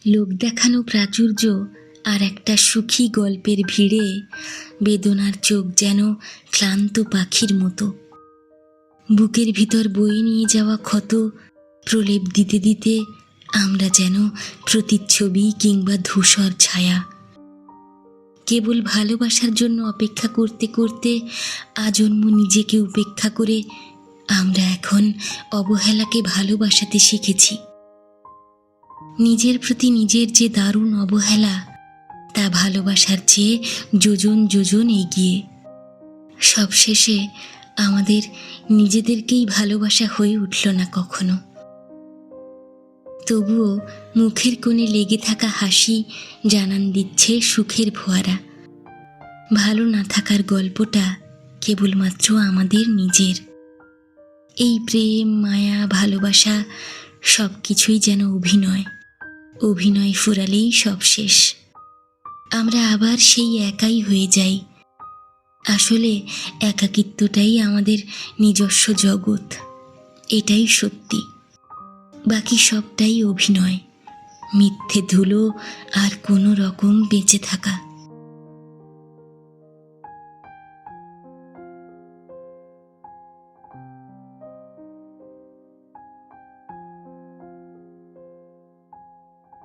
লোক দেখানো প্রাচুর্য আর একটা সুখী গল্পের ভিড়ে বেদনার চোখ যেন ক্লান্ত পাখির মতো। বুকের ভিতর বয়ে নিয়ে যাওয়া ক্ষত প্রলেপ দিতে দিতে আমরা যেন প্রতিচ্ছবি কিংবা ধূসর ছায়া। কেবল ভালোবাসার জন্য অপেক্ষা করতে করতে আজন্ম নিজেকে উপেক্ষা করে আমরা এখন অবহেলাকে ভালোবাসাতে শিখেছি। নিজের প্রতি নিজের যে দারুণ অবহেলা, তা ভালোবাসার চেয়ে যোজন যোজন এগিয়ে। সবশেষে আমাদের নিজেদেরকেই ভালোবাসা হয়ে উঠল না কখনো। তবুও মুখের কোণে লেগে থাকা হাসি জানান দিচ্ছে সুখের ফোয়ারা। ভালো না থাকার গল্পটা কেবলমাত্র আমাদের নিজের। এই প্রেম, মায়া, ভালোবাসা সব কিছুই যেন অভিনয়। অভিনয় ফুরালেই সব শেষ। আমরা আবার সেই একাই হয়ে যাই। আসলে একাকিত্বটাই আমাদের নিজস্ব জগৎ, এটাই সত্যি। বাকি সবটাই অভিনয়, মিথ্যে ধুলো আর কোনো রকম বেঁচে থাকা।